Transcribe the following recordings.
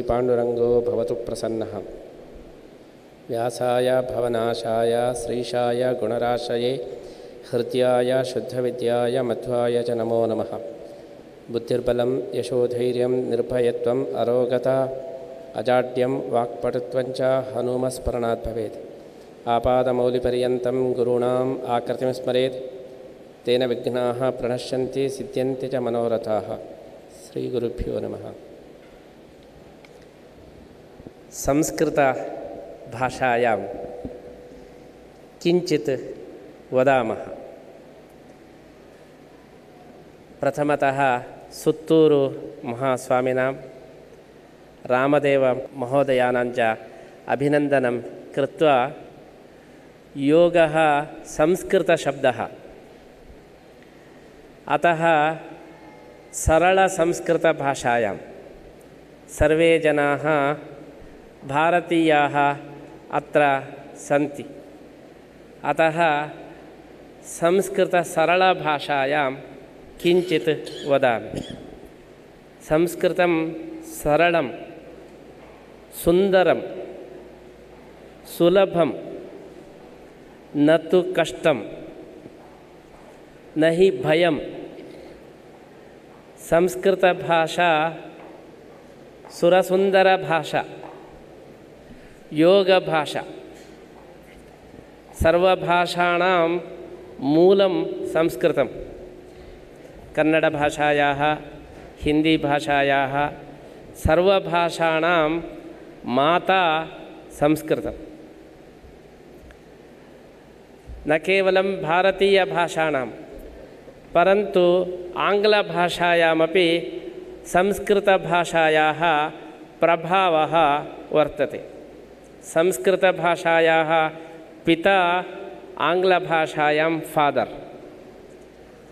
श्रीपाण्डुरङ्गो भवतु प्रसन्नः। व्यासाय भवनाशाय श्रीशाय गुणराशये हृद्याय शुद्धविद्याय मध्वाय च नमो नमः। बुद्धिर्बलं यशोधैर्यं निर्भयत्वम् अरोगता अजाड्यं वाक्पटुत्वञ्च हनुमस्मरणात् भवेत्। आपादमौलिपर्यन्तं गुरूणाम् आकृतिं स्मरेत् तेन विघ्नाः प्रणश्यन्ति सिद्ध्यन्ति च मनोरथाः। श्रीगुरुभ्यो नमः। संस्कृत भाषायां किञ्चित् वदामः। प्रथमतः सुत्तूरु महास्वामिनां रामदेव महोदयानां च अभिनन्दनं कृत्वा योगः संस्कृतशब्दः, अतः सरलसंस्कृतभाषायां सर्वे जनाः भारतीयाः अत्र सन्ति। अतः संस्कृतसरलभाषायां किञ्चित् वदामि। संस्कृतं सरलं, सुन्दरं, सुलभं, न तु कष्टं, न हि भयं। संस्कृतभाषा सुरसुन्दरभाषा, योगभाषा। सर्वभाषाणां मूलं संस्कृतं। कन्नडभाषायाः, हिन्दीभाषायाः सर्वभाषाणां माता संस्कृतं। न केवलं भारतीयभाषाणां परन्तु आङ्ग्लभाषायामपि संस्कृतभाषायाः प्रभावः वर्तते। संस्कृतभाषायाः पिता आङ्ग्लभाषायां फादर्,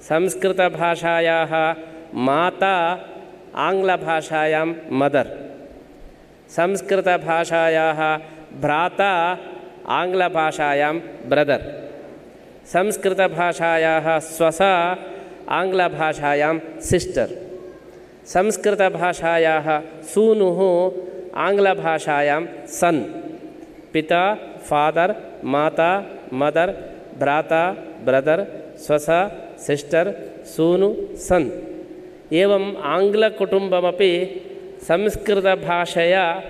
संस्कृतभाषायाः माता आङ्ग्लभाषायां मदर्, संस्कृतभाषायाः भ्राता आङ्ग्लभाषायां ब्रदर्, संस्कृतभाषायाः स्वसा आङ्ग्लभाषायां सिस्टर्, संस्कृतभाषायाः सूनुः आङ्ग्लभाषायां सन्। पिता फादर्, माता मदर्, भ्राता ब्रदर्, स्वसा सिस्टर्, सूनु सन्। एवम् आङ्ग्लकुटुम्बमपि संस्कृतभाषया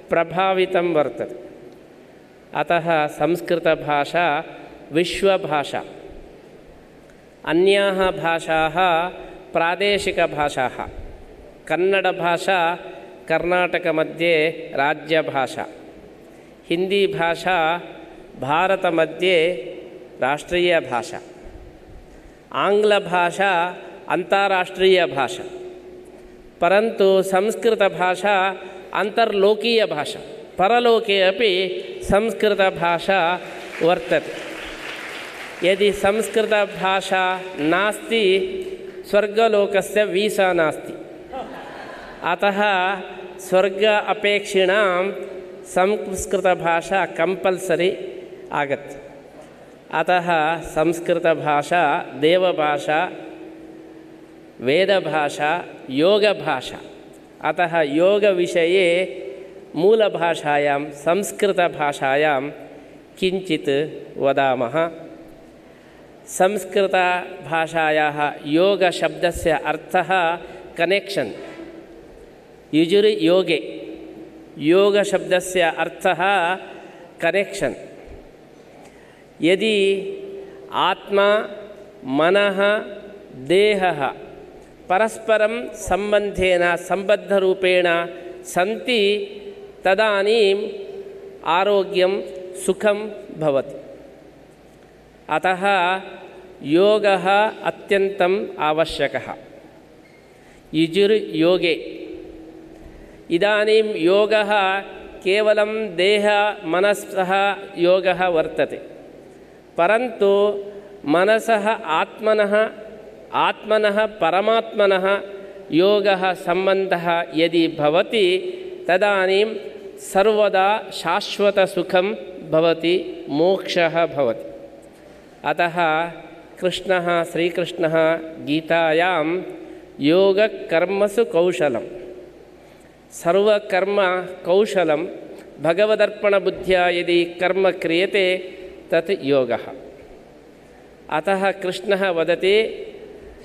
प्रभावितं वर्तते। अतः संस्कृतभाषा विश्वभाषा। अन्याः भाषाः प्रादेशिकभाषाः। कन्नडभाषा कर्नाटकमध्ये राज्यभाषा, हिन्दीभाषा भारतमध्ये राष्ट्रीयभाषा, आङ्ग्लभाषा अन्ताराष्ट्रीयभाषा। परन्तु संस्कृतभाषा अन्तर्लोकीयभाषा, परलोके अपि संस्कृतभाषा वर्तते। यदि संस्कृतभाषा नास्ति स्वर्गलोकस्य वीसा नास्ति। अतः स्वर्ग अपेक्षिणां संस्कृतभाषा कंपल्सरी आगच्छति। अतः संस्कृतभाषा देवभाषा, वेदभाषा, योगभाषा। अतः योगविषये मूलभाषायां संस्कृतभाषायां किञ्चित् वदामः। संस्कृतभाषायाः योगशब्दस्य अर्थः कनेक्षन्। युजुरि योगे योगशब्दस्य अर्थः कनेक्षन्। यदि आत्मा मनः देहः परस्परं सम्बन्धेन सम्बद्धरूपेण सन्ति तदानीम् आरोग्यं सुखं भवति। अतः योगः अत्यन्तम् आवश्यकः। युजुर् योगे इदानीं योगः केवलं देह मनसः योगः वर्तते, परन्तु मनसः आत्मनः, आत्मनः परमात्मनः योगः सम्बन्धः यदि भवति तदानीं सर्वदा शाश्वतसुखं भवति, मोक्षः भवति। अतः कृष्णः श्रीकृष्णः गीतायां योगकर्मसु कौशलं सर्वकर्म कौशलं भगवदर्पणबुद्ध्या यदि कर्म क्रियते तत् योगः। अतः कृष्णः वदति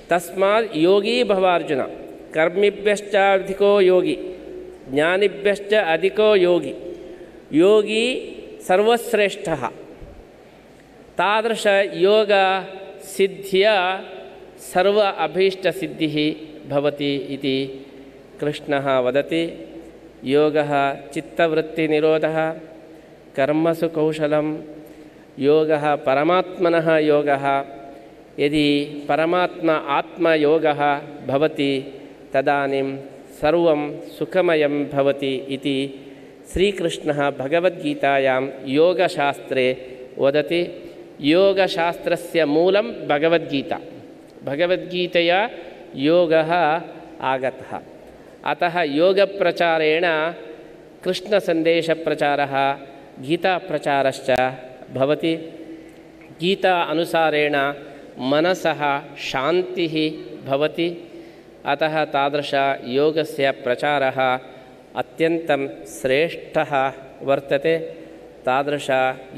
तस्मात् योगी भव अर्जुन। कर्मिभ्यश्च अधिको योगी, ज्ञानिभ्यश्च अधिको योगी, योगी सर्वश्रेष्ठः। तादृश योग सिद्ध्या सर्व अभीष्टसिद्धिः भवति इति कृष्णः वदति। योगः चित्तवृत्तिनिरोधः, कर्मसु कौशलं, योगः परमात्मनः योगः। यदि परमात्मा आत्मयोगः भवति तदानीं सर्वं सुखमयं भवति इति श्रीकृष्णः भगवद्गीतायां योगशास्त्रे वदति। योगशास्त्रस्य मूलं भगवद्गीता, भगवद्गीतया योगः आगतः। अतः योगप्रचारेण कृष्णसन्देशप्रचारः गीताप्रचारश्च भवति। गीता अनुसारेण मनसः शान्तिः भवति। अतः तादृश योगस्य प्रचारः अत्यन्तं श्रेष्ठः वर्तते। तादृश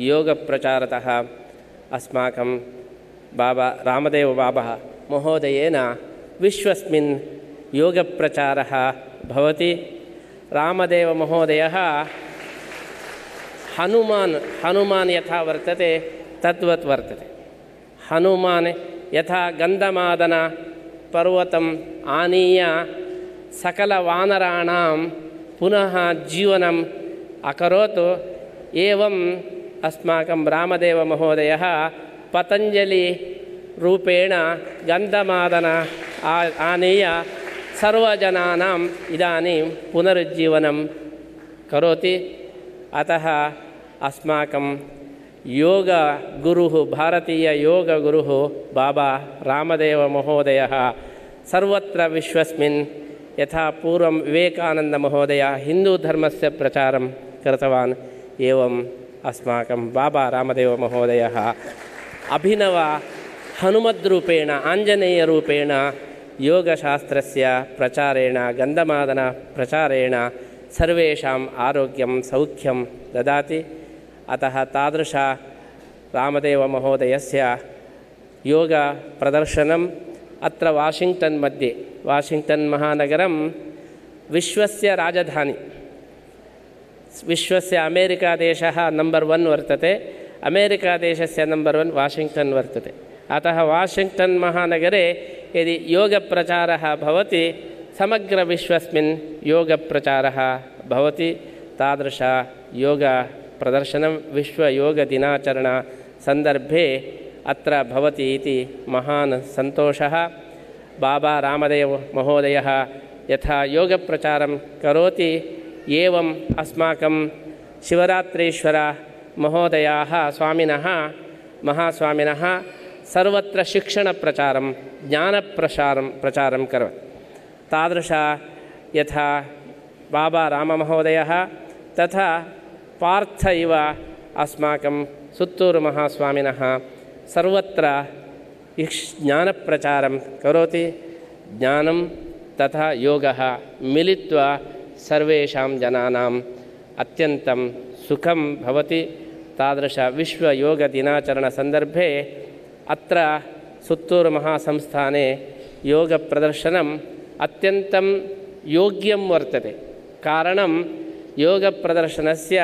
योगप्रचारतः अस्माकं बाबा रामदेव बाबा महोदयेन विश्वस्मिन् योगप्रचारः भवति। रामदेव महोदयः हनुमान् यथा वर्तते तद्वत् वर्तते। हनुमान् यथा गन्धमादन पर्वतम् आनीय सकलवानराणां पुनः जीवनम् अकरोत्, एवम् अस्माकं रामदेवमहोदयः पतञ्जलिरूपेण गन्धमादन आनीय सर्वजनानाम् इदानीं पुनरुज्जीवनं करोति। अतः अस्माकं योगगुरुः, भारतीययोगगुरुः बाबा रामदेवमहोदयः सर्वत्र विश्वस्मिन् यथा पूर्वं विवेकानन्दमहोदयः हिन्दूधर्मस्य प्रचारं कृतवान्, एवम् अस्माकं बाबा रामदेवमहोदयः अभिनव हनुमद्रूपेण, आञ्जनेयरूपेण योगशास्त्रस्य प्रचारेण, गन्धमादन प्रचारेण सर्वेषाम् आरोग्यं सौख्यं ददाति। अतः तादृश रामदेवमहोदयस्य योगप्रदर्शनम् अत्र वाशिङ्ग्टन् मध्ये, वाशिङ्ग्टन् महानगरं विश्वस्य राजधानी, विश्वस्य अमेरिकादेशः नम्बर् 1 वर्तते। अमेरिकादेशस्य नम्बर् 1 वाशिङ्ग्टन् वर्तते। अतः वाशिङ्ग्टन् महानगरे यदि योगप्रचारः भवति, समग्रविश्वस्मिन् योगप्रचारः भवति। तादृश योगप्रदर्शनं विश्वयोगदिनाचरणसन्दर्भे अत्र भवति इति महान् सन्तोषः। बाबा रामदेव महोदयः यथा योगप्रचारं करोति, एवम् अस्माकं शिवरात्रीश्वर महोदयाः स्वामिनः, महास्वामिनः सर्वत्र शिक्षणप्रचारं, प्रचारं करोति। तादृश यथा बाबा राममहोदयः तथा पार्थ इव अस्माकं सुत्तूरुमहास्वामिनः सर्वत्र ज्ञानप्रचारं करोति। ज्ञानं तथा योगः मिलित्वा सर्वेषां जनानाम् अत्यन्तं सुखं भवति। तादृश विश्वयोगदिनाचरणसन्दर्भे अत्र सुत्तूरुमहासंस्थाने योगप्रदर्शनम् अत्यन्तं योग्यं वर्तते। कारणं योगप्रदर्शनस्य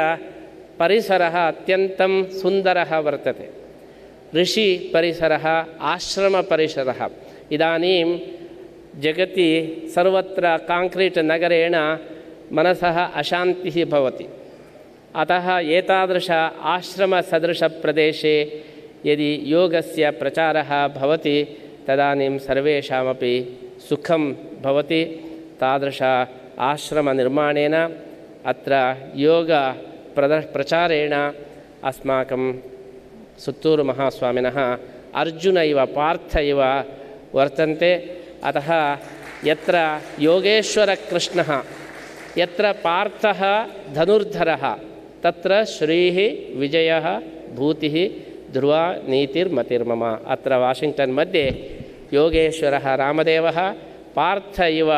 परिसरः अत्यन्तं सुन्दरः वर्तते। ऋषिपरिसरः, आश्रमपरिसरः। इदानीं जगति सर्वत्र काङ्क्रीट् नगरेण मनसः अशान्तिः भवति। अतः एतादृश आश्रमसदृशप्रदेशे यदि योगस्य प्रचारः भवति तदानीं सर्वेषामपि सुखं भवति। तादृश आश्रमनिर्माणेन अत्र योगप्रचारेण अस्माकं सुत्तूरुमहास्वामिनः अर्जुन इव पार्थ इव वर्तन्ते। अतः यत्र योगेश्वरकृष्णः, यत्र पार्थः धनुर्धरः, तत्र श्रीः विजयः भूतिः ध्रुवा नीतिर्मतिर्मम। अत्र वाशिङ्ग्टन् मध्ये योगेश्वरः रामदेवः पार्थ इव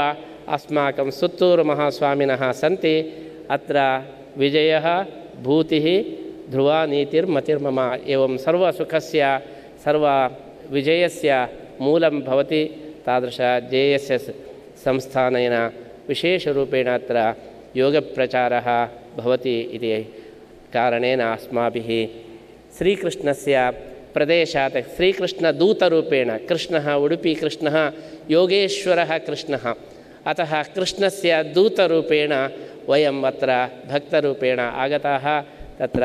अस्माकं सुत्तूरुमहास्वामिनः सन्ति। अत्र विजयः भूतिः ध्रुवा नीतिर्मतिर्मम एवं सर्वसुखस्य सर्वविजयस्य मूलं भवति। तादृश JSS संस्थानेन विशेषरूपेण अत्र योगप्रचारः भवति इति कारणेन अस्माभिः श्रीकृष्णस्य प्रदेशात् श्रीकृष्णदूतरूपेण कृष्णः उडुपी कृष्णः योगेश्वरः कृष्णः, अतः कृष्णस्य दूतरूपेण वयम् अत्र भक्तरूपेण आगताः। तत्र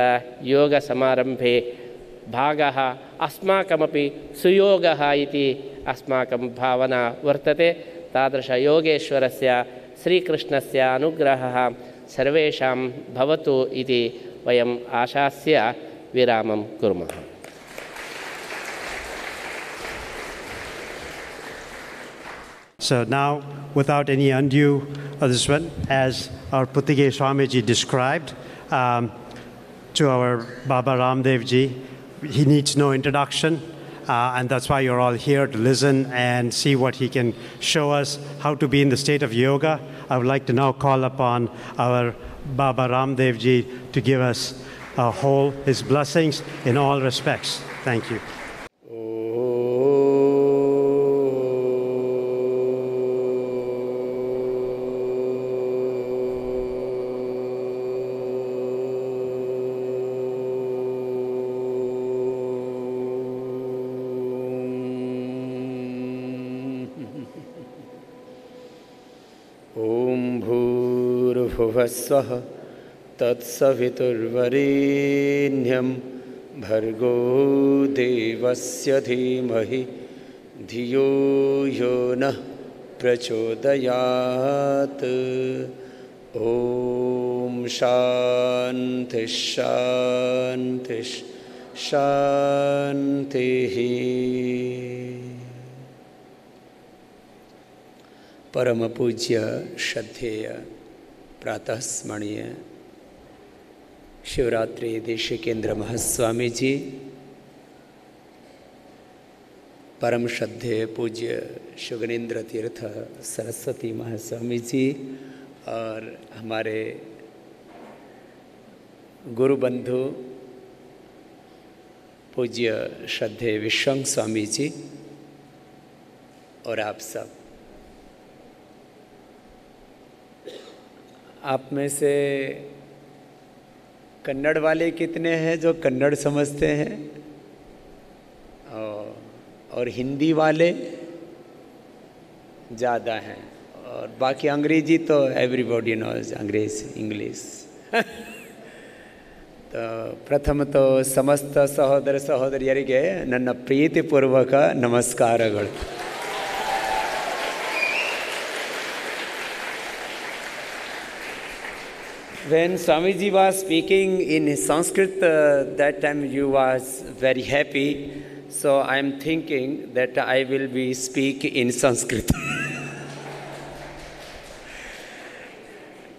योगसमारम्भे भागः अस्माकमपि सुयोगः इति अस्माकं भावना वर्तते। तादृशयोगेश्वरस्य श्रीकृष्णस्य अनुग्रहः सर्वेषां भवतु इति वयम् आशास्य विरामं कुर्मः। So now, without any undue addition, as our Puttige Swamiji described, to our Baba Ramdev ji, he needs no introduction, and that's why you're all here to listen and see what he can show us, how to be in the state of yoga. I would like to now call upon our Baba Ramdev ji to give us his blessings in all respects. Thank you. स्वः तत्सवितुर्वरेण्यं भर्गो देवस्य धीमहि धियो यो नः प्रचोदयात्। ॐ शान्ति शान्ति शान्तिः। परम पूज्य श्रद्धेय प्रातः स्मरणीय शिवरात्रि देशिकेंद्र महास्वामी जी, परम श्रद्धेय पूज्य शुगनेन्द्र तीर्थ सरस्वती महास्वामी जी और हमारे गुरु बंधु पूज्य श्रद्धेय विश्वंग स्वामी जी और आप सब। आप में से कन्नड़ वाले कितने हैं जो कन्नड़ समझते हैं, और हिंदी वाले ज़्यादा हैं, और बाकी अंग्रेजी तो एवरीबॉडी नोज अंग्रेज इंग्लिश। तो प्रथम तो समस्त सहोदर सहोदरियरिगे ನನ್ನ ಪ್ರೀತಿಪೂರ್ವಕ ನಮಸ್ಕಾರಗಳು। When Swamiji was speaking in Sanskrit, that time you was very happy, so I am thinking that I will be speak in Sanskrit.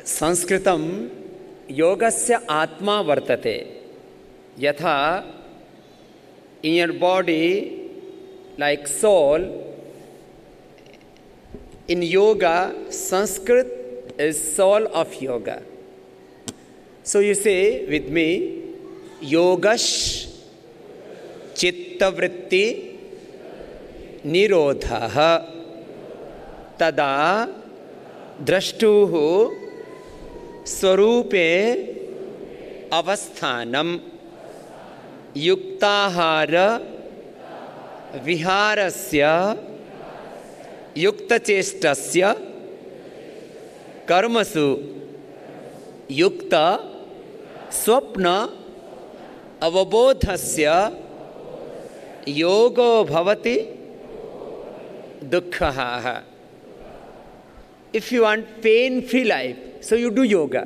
Sanskritam yogasya atma vartate. Yatha in your body like soul, in yoga Sanskrit is soul of yoga. So you say with me, yogash chittavritti nirodhaha tada drashtuhu swarupe avasthanam yuktahara viharasya yuktachestasya karmasu yukta स्वप्न अवबोधस्य योगो भवति दुःखः। If you want pain-free life, so you do yoga.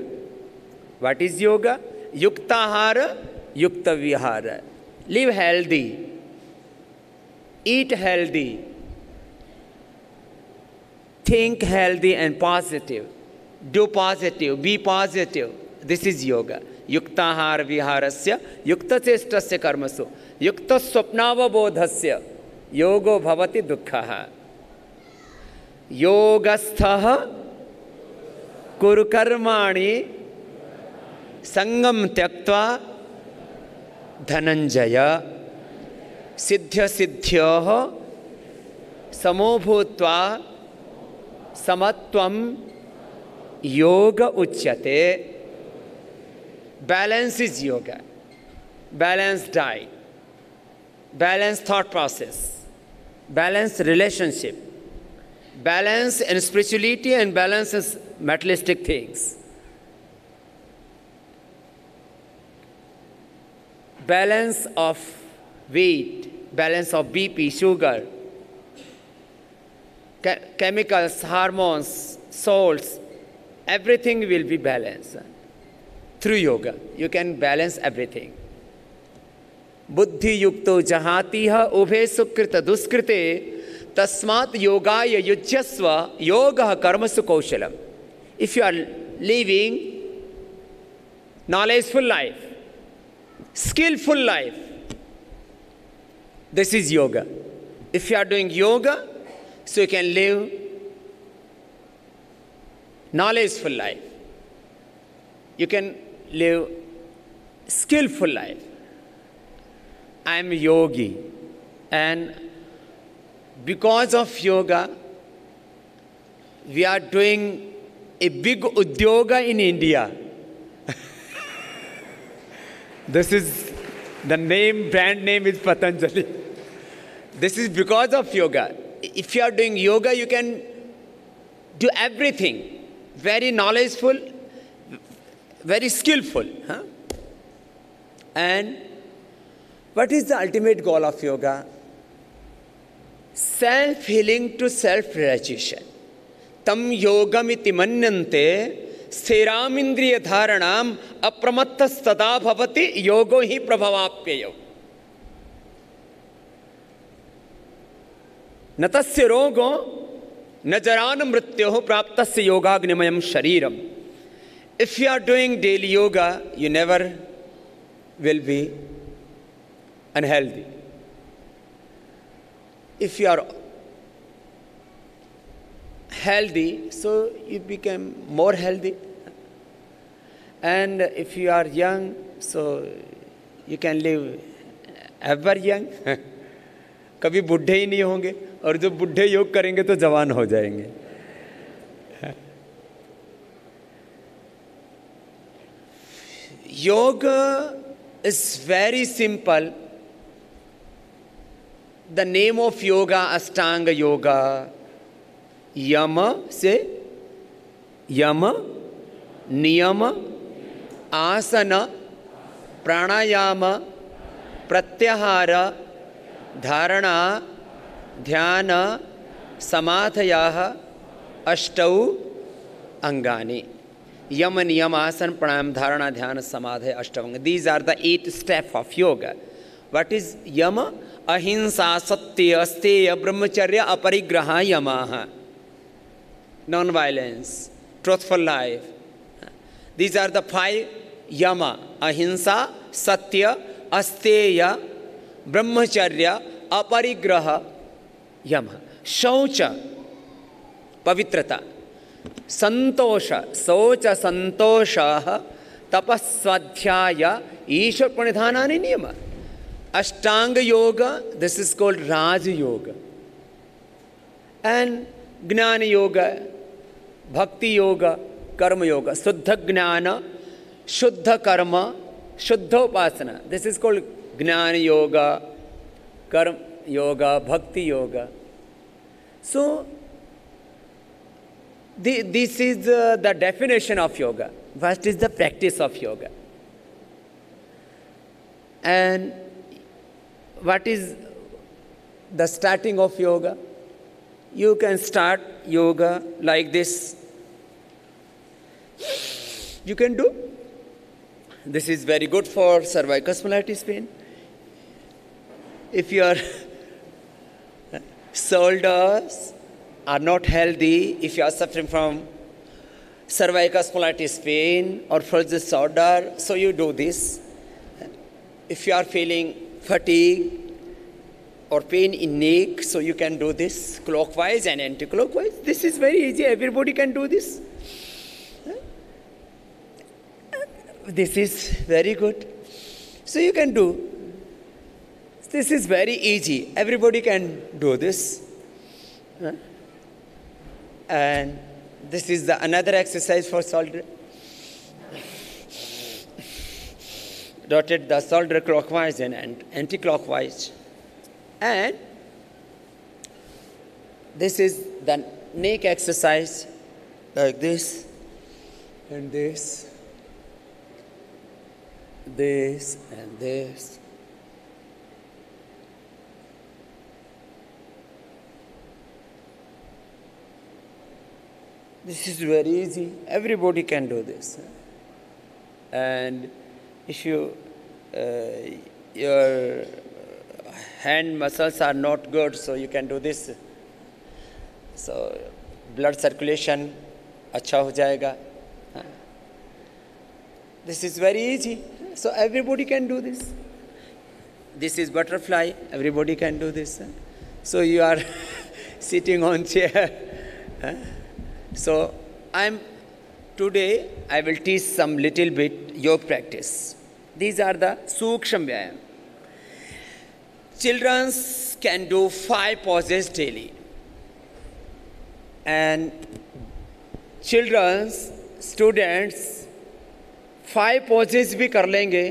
What is yoga? Yuktahara, yukta vihara. Live healthy, eat healthy, think healthy and positive, do positive, be positive. This is yoga. युक्ताहार विहारस्य युक्तचेष्टस्य कर्मसु युक्तस्वप्नावबोधस्य योगो भवति दुःखः। योगस्थः कुरु कर्माणि संगम त्यक्त्वा धनंजय सिद्ध्य सिद्ध्योः समो भूत्वा समत्वं योग उच्यते. Balance is yoga. Balanced diet, balanced thought process, balanced relationship, balance in spirituality and balance in materialistic things. Balance of weight, balance of BP, sugar, chemicals, hormones, salts, everything will be balanced. Through yoga, you can balance everything. बुद्धि युक्तो जहातिह उभे सुकृत दुष्कृते तस्मात् योगाय युज्यस्व योगः कर्मसु कौशलम. If you are living knowledgeful life, skillful life, this is yoga. If you are doing yoga, so you can live knowledgeful life. You can live skillful life. I am a yogi, and because of yoga, we are doing a big udyoga in India. This is the name, brand name is Patanjali. This is because of yoga. If you are doing yoga, you can do everything. Very knowledgeful, very skillful. Huh? And what is the ultimate goal of yoga? Self-healing to self-realization. Tam yogamiti manyante sthiramindriya dharanam apramattas tada bhavati yogo hi prabhavapyayo. Natasya rogo najarana mrityoho praptasya yogagnimayam shariram. If you are doing daily yoga, you never will be unhealthy. If you are healthy, so you become more healthy. And if you are young, so you can live ever young. कभी बुढ़े ही नहीं होंगे, और जो बुढ़े योग करेंगे तो जवान हो जाएंगे. Yoga is very simple. The name of yoga, Ashtanga Yoga. Yama, say, Yama, Niyama, Asana, Pranayama, Pratyahara, Dharana, Dhyana, Samadhayaha, Ashtau, Angani. Yama, Niyama, Asana, Pranayama, Dharana, Dhyana, Samadhaya, Ashtavanga. These are the 8 steps of yoga. What is Yama? Ahimsa, Satya, Asteya, Brahmacharya, Aparigraha, Yamaha. Non-violence, truthful life. These are the 5 Yama. Ahimsa, Satya, Asteya, Brahmacharya, Aparigraha, Yama. Shaucha, Pavitrata. Santosha, Socha, Santosha, Tapaswadhyaya, Ishwar Pranidhanani Niyama. Ashtanga Yoga, this is called Raj Yoga. And Gnana Yoga, Bhakti Yoga, Karma Yoga, Suddha Gnana, Shuddha Karma, Shuddha Upasana. This is called Gnana Yoga, Karma Yoga, Bhakti Yoga. So, this is the definition of yoga. What is the practice of yoga? And what is the starting of yoga? You can start yoga like this. You can do. This is very good for cervical spondylitis pain. If your shoulders are not healthy, if you are suffering from cervical spondylitis pain or frozen shoulder, so you do this. If you are feeling fatigue or pain in neck, so you can do this clockwise and anti-clockwise. This is very easy. Everybody can do this. This is very good. So you can do. This is very easy. Everybody can do this. And this is the another exercise for shoulder. Rotate the shoulder clockwise and anti-clockwise. And this is the neck exercise, like this, and this, and this. This is very easy. Everybody can do this. And if your hand muscles are not good, so you can do this. So blood circulation अच्छा हो जाएगा. This is very easy. So everybody can do this. This is butterfly. Everybody can do this. So you are sitting on chair. So today I will teach some little bit yoga practice. These are the Sukshma Vyayam. Children can do 5 poses daily. And students 5 poses भी कर लेंगे,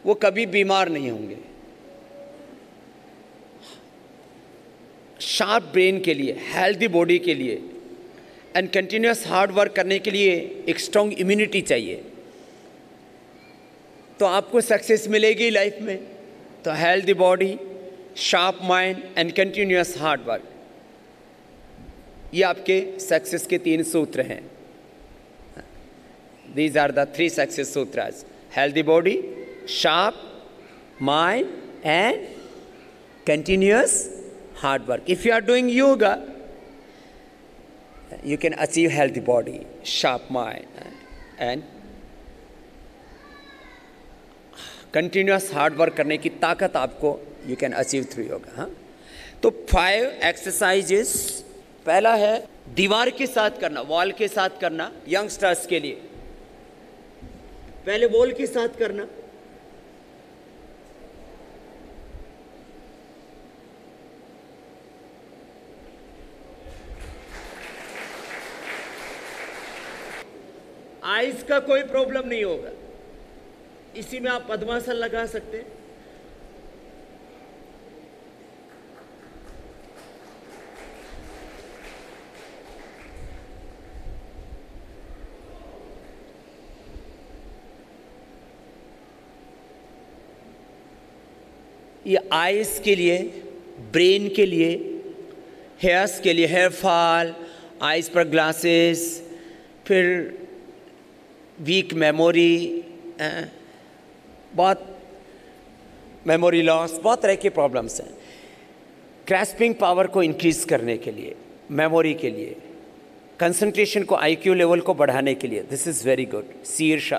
वो कभी बीमार नहीं होंगे. Sharp brain के लिए, हेल्दी बॉडी के लिए एंड कंटिन्यूस हार्ड वर्क करने के लिए एक स्ट्रॉन्ग इम्यूनिटी चाहिए. तो आपको सक्सेस मिलेगी लाइफ में. तो healthy body, sharp mind and continuous hard work, ये आपके सक्सेस के 3 सूत्र हैं. These are the 3 success sutras: healthy body, sharp mind, and continuous hard work. If you are doing yoga, you can achieve healthy body, sharp mind, and continuous hard work करने की ताकत आपको you can achieve through yoga. तो 5 exercises. पहला है दीवार के साथ करना, वॉल के साथ करना. यंगस्टर्स के लिए पहले वॉल के साथ करना. आइज का कोई प्रॉब्लम नहीं होगा. इसी में आप पद्मासन लगा सकते हैं. ये आइज के लिए, ब्रेन के लिए, हेयर्स के लिए, हेयर फॉल, आइज पर ग्लासेस, फिर वीक मेमोरी, बहुत मेमोरी लॉस, बहुत तरह के प्रॉब्लम्स हैं. ग्रैस्पिंग पावर को इंक्रीज करने के लिए, मेमोरी के लिए, कंसंट्रेशन को, IQ लेवल को बढ़ाने के लिए दिस इज़ वेरी गुड. शीर्षा